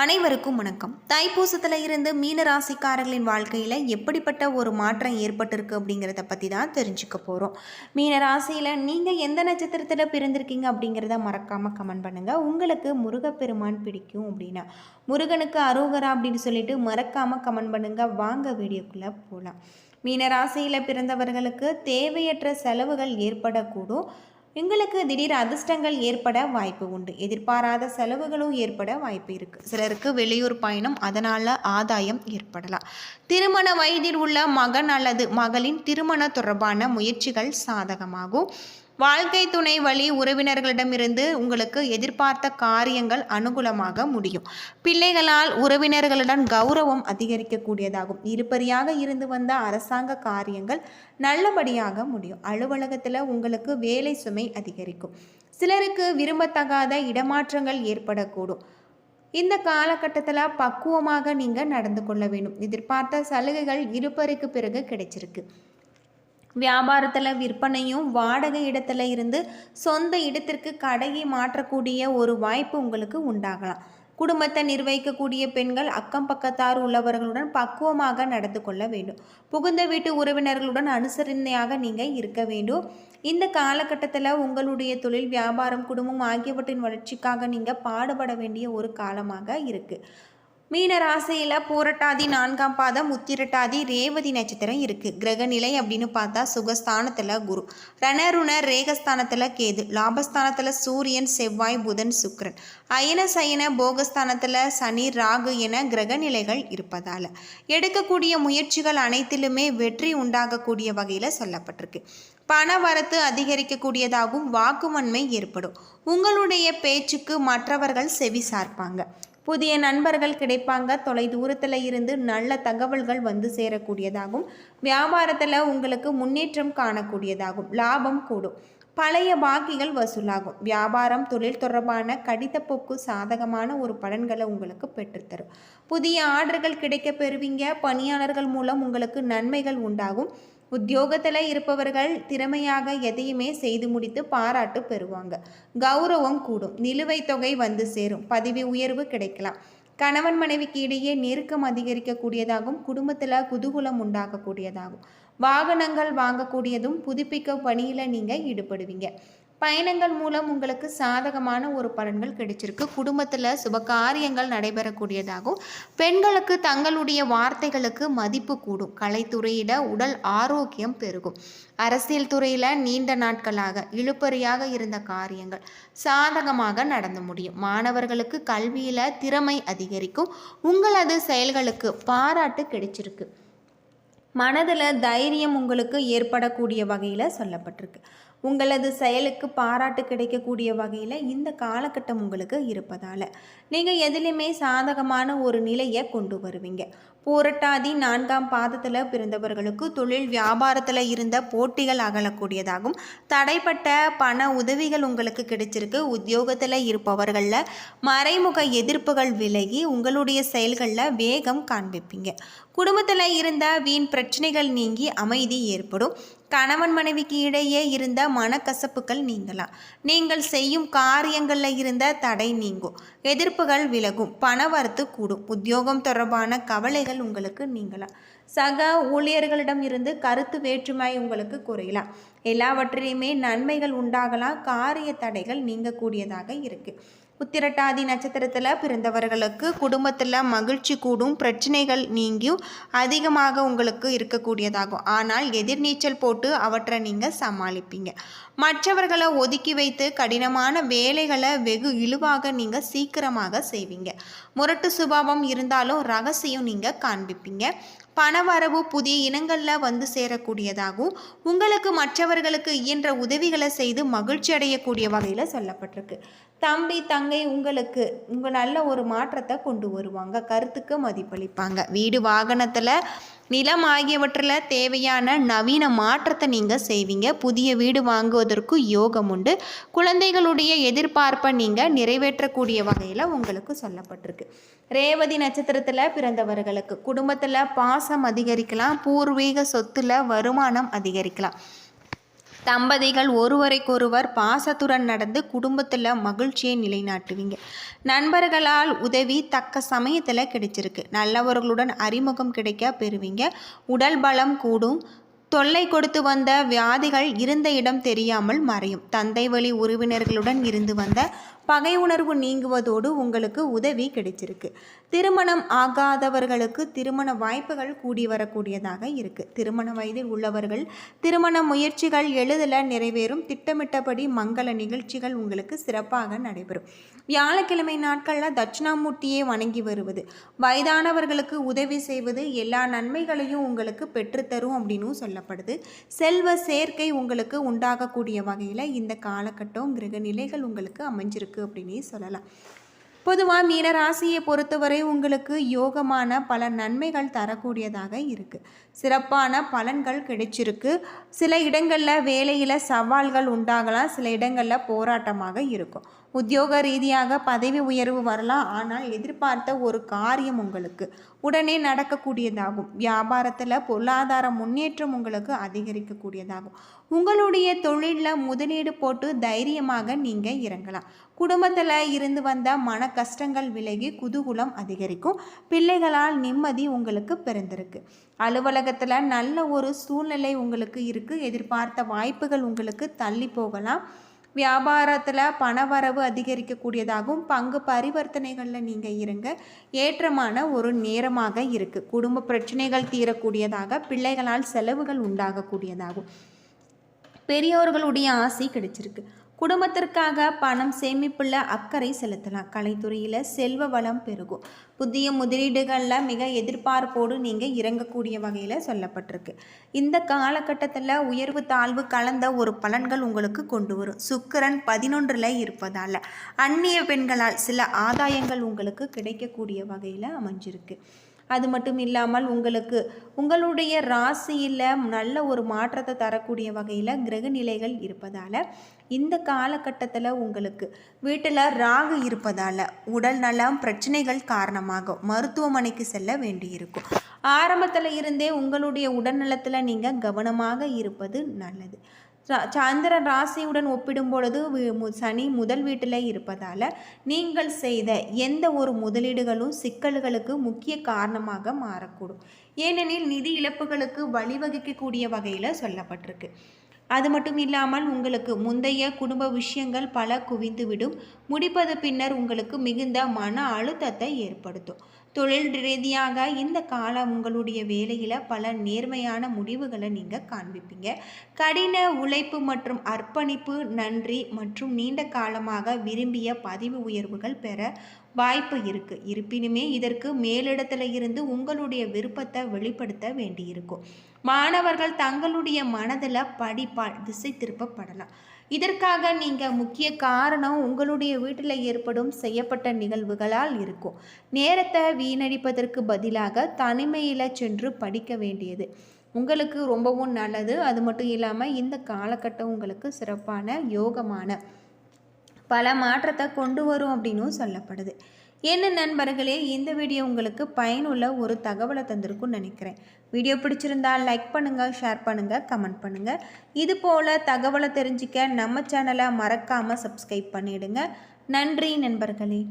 அனைவருக்கும் வணக்கம். தைப்பூசத்தில் இருந்து மீன ராசிக்காரர்களின் வாழ்க்கையில் எப்படிப்பட்ட ஒரு மாற்றம் ஏற்பட்டிருக்கு அப்படிங்கிறத பற்றி தான் தெரிஞ்சுக்க போகிறோம். மீன ராசியில் நீங்கள் எந்த நட்சத்திரத்தில் பிறந்திருக்கீங்க அப்படிங்கிறத மறக்காமல் கமெண்ட் பண்ணுங்கள். உங்களுக்கு முருகப்பெருமான் பிடிக்கும் அப்படின்னா முருகனுக்கு அரோகரா அப்படின்னு சொல்லிட்டு மறக்காமல் கமெண்ட் பண்ணுங்கள். வாங்க வீடியோக்குள்ளே போகலாம். மீன ராசியில் பிறந்தவர்களுக்கு தேவையற்ற செலவுகள் ஏற்படக்கூடும். எங்களுக்கு திடீர் அதிர்ஷ்டங்கள் ஏற்பட வாய்ப்பு உண்டு. எதிர்பாராத செலவுகளும் ஏற்பட வாய்ப்பு இருக்குது. சிலருக்கு வெளியூர் பயணம், அதனால் ஆதாயம் ஏற்படலாம். திருமண வயதில் உள்ள மகன் அல்லது மகளின் திருமண தொடர்பான முயற்சிகள் சாதகமாகும். வாழ்க்கை துணை வழி உறவினர்களிடமிருந்து உங்களுக்கு எதிர்பார்த்த காரியங்கள் அனுகூலமாக முடியும். பிள்ளைகளால் உறவினர்களுடன் கௌரவம் அதிகரிக்கக்கூடியதாகும். இருபறியாக இருந்து வந்த அரசாங்க காரியங்கள் நல்லபடியாக முடியும். அலுவலகத்தில் உங்களுக்கு வேலை சுமை அதிகரிக்கும். சிலருக்கு விரும்பத்தகாத இடமாற்றங்கள் ஏற்படக்கூடும். இந்த காலகட்டத்தில் பக்குவமாக நீங்கள் நடந்து கொள்ள வேண்டும். எதிர்பார்த்த சலுகைகள் இருபருக்கு பிறகு கிடைச்சிருக்கு. வியாபாரத்தில் விற்பனையும், வாடகை இடத்துல இருந்து சொந்த இடத்திற்கு கடையை மாற்றக்கூடிய ஒரு வாய்ப்பு உங்களுக்கு உண்டாகலாம். குடும்பத்தை நிர்வகிக்கக்கூடிய பெண்கள் அக்கம் பக்கத்தார் உள்ளவர்களுடன் பக்குவமாக நடந்து கொள்ள வேண்டும். புகுந்த வீட்டு உறவினர்களுடன் அனுசரணையாக நீங்கள் இருக்க வேண்டும். இந்த காலகட்டத்தில் உங்களுடைய தொழில், வியாபாரம், குடும்பம் ஆகியவற்றின் வளர்ச்சிக்காக நீங்கள் பாடுபட வேண்டிய ஒரு காலமாக இருக்குது. மீன ராசியில் பூரட்டாதி 4ஆம் பாதம், உத்திரட்டாதி, ரேவதி நட்சத்திரம் இருக்குது. கிரகநிலை அப்படின்னு பார்த்தா சுகஸ்தானத்தில் குரு, ரணருண ரேகஸ்தானத்தில் கேது, லாபஸ்தானத்தில் சூரியன், செவ்வாய், புதன், சுக்கிரன், அயன சயன போகஸ்தானத்தில் சனி, ராகு என கிரகநிலைகள் இருப்பதால் எடுக்கக்கூடிய முயற்சிகள் அனைத்திலுமே வெற்றி உண்டாகக்கூடிய வகையில் சொல்லப்பட்டிருக்கு. பண வரத்து அதிகரிக்கக்கூடியதாகவும் வாக்குவன்மை ஏற்படும். உங்களுடைய பேச்சுக்கு மற்றவர்கள் செவி சார்ப்பாங்க. புதிய நண்பர்கள் கிடைப்பாங்க. தொலை தூரத்தில் இருந்து நல்ல தகவல்கள் வந்து சேரக்கூடியதாகும். வியாபாரத்தில் உங்களுக்கு முன்னேற்றம் காணக்கூடியதாகும். லாபம் கூடும். பழைய பாக்கிகள் வசூலாகும். வியாபாரம், தொழில் தொடர்பான கடித போக்கு சாதகமான ஒரு பலன்களை உங்களுக்கு பெற்றுத்தரும். புதிய ஆர்டர்கள் கிடைக்க பெறுவீங்க. பணியாளர்கள் மூலம் உங்களுக்கு நன்மைகள் உண்டாகும். உத்தியோகத்தில் இருப்பவர்கள் திறமையாக எதையுமே செய்து முடித்து பாராட்டு பெறுவாங்க. கௌரவம் கூடும். நிலுவைத் தொகை வந்து சேரும். பதவி உயர்வு கிடைக்கலாம். கணவன் மனைவிக்கு இடையே நெருக்கம் அதிகரிக்கக்கூடியதாகும். குடும்பத்தில் குதூகலம் உண்டாகக்கூடியதாகும். வாகனங்கள் வாங்கக்கூடியதும் புதுப்பிக்க பணியில் நீங்கள் ஈடுபடுவீங்க. பயணங்கள் மூலம் உங்களுக்கு சாதகமான ஒரு பலன்கள் கிடைச்சிருக்கு. குடும்பத்தில் சுப காரியங்கள் நடைபெறக்கூடியதாகும். பெண்களுக்கு தங்களுடைய வார்த்தைகளுக்கு மதிப்பு கூடும். கலைத்துறையில் உடல் ஆரோக்கியம் பெருகும். அரசியல் துறையில் நீண்ட நாட்களாக இழுபறியாக இருந்த காரியங்கள் சாதகமாக நடந்து முடியும். மாணவர்களுக்கு கல்வியில் திறமை அதிகரிக்கும். உங்களது செயல்களுக்கு பாராட்டு கிடைச்சிருக்கு. மனதில் தைரியம் உங்களுக்கு ஏற்படக்கூடிய வகையில் சொல்லப்பட்டிருக்கு. உங்களது செயலுக்கு பாராட்டு கிடைக்கக்கூடிய வகையில் இந்த காலகட்டம் உங்களுக்கு இருப்பதால் நீங்கள் எதிலுமே சாதகமான ஒரு நிலையை கொண்டு வருவீங்க. பூரட்டாதி 4ஆம் பாதத்தில் பிறந்தவர்களுக்கு தொழில், வியாபாரத்தில் இருந்த போட்டிகள் அகலக்கூடியதாகும். தடைப்பட்ட பண உதவிகள் உங்களுக்கு கிடைச்சிருக்கு. உத்தியோகத்தில் இருப்பவர்களில் மறைமுக எதிர்ப்புகள் விலகி உங்களுடைய செயல்களில் வேகம் காண்பிப்பீங்க. குடும்பத்தில் இருந்த வீண் பிரச்சனைகள் நீங்கி அமைதி ஏற்படும். கணவன் மனைவிக்கு இடையே இருந்த மனக்கசப்புகள் நீங்கலாம். நீங்கள் செய்யும் காரியங்களில் இருந்த தடை நீங்கும். எதிர்ப்புகள் விலகும். பணவரத்து கூடும். உத்தியோகம் தொடர்பான கவலைகள் உங்களுக்கு நீங்கலாம். சக ஊழியர்களிடம் இருந்து கருத்து வேற்றுமை உங்களுக்கு குறையலாம். எல்லாவற்றிலையுமே நன்மைகள் உண்டாகலாம். காரிய தடைகள் நீங்கக்கூடியதாக இருக்குது. உத்திரட்டாதி நட்சத்திரத்தில் பிறந்தவர்களுக்கு குடும்பத்தில் மகிழ்ச்சி கூடும். பிரச்சனைகள் நீங்கியும் அதிகமாக உங்களுக்கு இருக்கக்கூடியதாகும். ஆனால் எதிர்நீச்சல் போட்டு அவற்றை நீங்கள் சமாளிப்பீங்க. மற்றவர்களை ஒதுக்கி வைத்து கடினமான வேலைகளை வெகு இழுவாக நீங்கள் சீக்கிரமாக செய்வீங்க. முரட்டு சுபாவம் இருந்தாலும் ரகசியம் நீங்கள் காண்பிப்பீங்க. பணவரவு புதிய இனங்களில் வந்து சேரக்கூடியதாகவும் உங்களுக்கு மற்றவர்களுக்கு இயன்ற உதவிகளை செய்து மகிழ்ச்சி அடையக்கூடிய வகையில் சொல்லப்பட்டிருக்கு. தம்பி, தங்கை உங்களுக்கு நல்ல ஒரு மாற்றத்தை கொண்டு வருவாங்க. கருத்துக்கு மதிப்பளிப்பாங்க. வீடு, வாகனத்தில், நிலம் ஆகியவற்றில் தேவையான நவீன மாற்றத்தை நீங்கள் செய்வீங்க. புதிய வீடு வாங்குவதற்கு யோகம் உண்டு. குழந்தைகளுடைய எதிர்பார்ப்பை நீங்கள் நிறைவேற்றக்கூடிய வகையில் உங்களுக்கு சொல்லப்பட்டிருக்கு. ரேவதி நட்சத்திரத்தில் பிறந்தவர்களுக்கு குடும்பத்தில் பாசம் அதிகரிக்கலாம். பூர்வீக சொத்தில் வருமானம் அதிகரிக்கலாம். தம்பதிகள் ஒருவருக்கொருவர் பாசத்துடன் நடந்து குடும்பத்தில் மகிழ்ச்சியை நிலைநாட்டுவீங்க. நண்பர்களால் உதவி தக்க சமயத்தில் கிடைச்சிருக்கு. நல்லவர்களுடன் அறிமுகம் கிடைக்க பெறுவீங்க. உடல் பலம் கூடும். தொல்லை கொடுத்து வந்த வியாதிகள் இருந்த இடம் தெரியாமல் மறையும். தந்தை வழி உறவினர்களுடன் இருந்து வந்த பகை உணர்வு நீங்குவதோடு உங்களுக்கு உதவி கிடைச்சிருக்கு. திருமணம் ஆகாதவர்களுக்கு திருமண வாய்ப்புகள் கூடி வரக்கூடியதாக இருக்குது. திருமண வயதில் உள்ளவர்கள் திருமண முயற்சிகள் எளிதில் நிறைவேறும். திட்டமிட்டபடி மங்கள நிகழ்ச்சிகள் உங்களுக்கு சிறப்பாக நடைபெறும். வியாழக்கிழமை நாட்களில் தட்சிணாமூர்த்தியை வணங்கி வருவது, வயதானவர்களுக்கு உதவி செய்வது எல்லா நன்மைகளையும் உங்களுக்கு பெற்றுத்தரும் அப்படின்னு சொல்லப்படுது. செல்வ சேர்க்கை உங்களுக்கு உண்டாகக்கூடிய வகையில் இந்த காலகட்டம் கிரக நிலைகள் உங்களுக்கு அமைஞ்சிருக்கு அப்படின்னே சொல்லலாம். பொதுவாக மீன ராசியை பொறுத்தவரை உங்களுக்கு யோகமான பல நன்மைகள் தரக்கூடியதாக இருக்குது. சிறப்பான பலன்கள் கிடைச்சிருக்கு. சில இடங்களில் வேலையில் சவால்கள் உண்டாகலாம், சில இடங்களில் போராட்டமாக இருக்கும். உத்தியோக ரீதியாக பதவி உயர்வு வரலாம், ஆனால் எதிர்பார்த்த ஒரு காரியம் உங்களுக்கு உடனே நடக்கக்கூடியதாகும். வியாபாரத்தில் பொருளாதார முன்னேற்றம் உங்களுக்கு அதிகரிக்கக்கூடியதாகும். உங்களுடைய தொழிலில் முதலீடு போட்டு தைரியமாக நீங்கள் இறங்கலாம். குடும்பத்தில் இருந்து வந்த மன கஷ்டங்கள் விலகி குதூகலம் அதிகரிக்கும். பிள்ளைகளால் நிம்மதி உங்களுக்கு பிறந்திருக்கு. அலுவலகத்தில் நல்ல ஒரு சூழ்நிலை உங்களுக்கு இருக்குது. எதிர்பார்த்த வாய்ப்புகள் உங்களுக்கு தள்ளி போகலாம். வியாபாரத்தில் பணவரவு அதிகரிக்கக்கூடியதாகவும் பங்கு பரிவர்த்தனைகளில் நீங்கள் இருங்க. ஏற்றமான ஒரு நேரமாக இருக்குது. குடும்ப பிரச்சனைகள் தீரக்கூடியதாக, பிள்ளைகளால் செலவுகள் உண்டாகக்கூடியதாகும். பெரியோர்களுடைய ஆசை கிடைச்சிருக்கு. குடும்பத்திற்காக பணம் சேமிப்புள்ள அக்கறை செலுத்தலாம். கலைத்துறையில் செல்வ வளம் பெருகும். புதிய முதலீடுகளில் மிக எதிர்பார்ப்போடு நீங்கள் இறங்கக்கூடிய வகையில் சொல்லப்பட்டிருக்கு. இந்த காலகட்டத்தில் உயர்வு தாழ்வு கலந்த ஒரு பலன்கள் உங்களுக்கு கொண்டு வரும். சுக்கிரன் 11ல் இருப்பதால் அந்நிய பெண்களால் சில ஆதாயங்கள் உங்களுக்கு கிடைக்கக்கூடிய வகையில் அமைஞ்சிருக்கு. அது மட்டும் இல்லாமல் உங்களுடைய ராசியில் நல்ல ஒரு மாற்றத்தை தரக்கூடிய வகையில் கிரக நிலைகள் இருப்பதால் இந்த காலகட்டத்தில் உங்களுக்கு வீட்டில் ராகு இருப்பதால் உடல் நலம் பிரச்சனைகள் காரணமாக மருத்துவமனைக்கு செல்ல வேண்டியிருக்கும். ஆரம்பத்தில் இருந்தே உங்களுடைய உடல்நலத்தில் நீங்கள் கவனமாக இருப்பது நல்லது. சந்திரன் ராசியுடன் ஒப்பிடும் பொழுது சனி முதல் வீட்டில் இருப்பதால் நீங்கள் செய்த எந்த ஒரு முதலீடுகளும் சிக்கல்களுக்கு முக்கிய காரணமாக மாறக்கூடும். ஏனெனில் நிதி இழப்புகளுக்கு வழிவகுக்கக்கூடிய வகையில் சொல்லப்பட்டிருக்கு. அது மட்டும் இல்லாமல் உங்களுக்கு முந்தைய குடும்ப விஷயங்கள் பல குவிந்துவிடும். முடிப்பது பின்னர் உங்களுக்கு மிகுந்த மன அழுத்தத்தை ஏற்படுத்தும். தொழில் ரீதியாக இந்த காலம் உங்களுடைய வேலையில் பல நேர்மையான முடிவுகளை நீங்கள் காண்பிப்பீங்க. கடின உழைப்பு மற்றும் அர்ப்பணிப்பு, நன்றி மற்றும் நீண்ட காலமாக விரும்பிய பதவி உயர்வுகள் பெற வாய்ப்பு இருக்குது. இருப்பினுமே இதற்கு மேலிடத்தில் இருந்து உங்களுடைய விருப்பத்தை வெளிப்படுத்த வேண்டியிருக்கும். மாணவர்கள் தங்களுடைய மனதில் படிப்பால் திசை திருப்பப்படலாம். இதற்காக நீங்கள் முக்கிய காரணம் உங்களுடைய வீட்டில் ஏற்படும் செய்யப்பட்ட நிகழ்வுகளால் இருக்கும். நேரத்தை வீணடிப்பதற்கு பதிலாக தனிமையில் சென்று படிக்க வேண்டியது உங்களுக்கு ரொம்பவும் நல்லது. அது மட்டும் இல்லாமல் இந்த காலகட்டம் உங்களுக்கு சிறப்பான யோகமான பல மாற்றத்தை கொண்டு வரும் அப்படின்னும் சொல்லப்படுது. என்ன நண்பர்களே, இந்த வீடியோ உங்களுக்கு பயனுள்ள ஒரு தகவலை தந்திருக்கும்னு நினைக்கிறேன். வீடியோ பிடிச்சிருந்தால் லைக் பண்ணுங்கள், ஷேர் பண்ணுங்கள், கமெண்ட் பண்ணுங்கள். இது போல் தகவலை தெரிஞ்சிக்க நம்ம சேனலை மறக்காமல் சப்ஸ்கிரைப் பண்ணிவிடுங்க. நன்றி நண்பர்களே.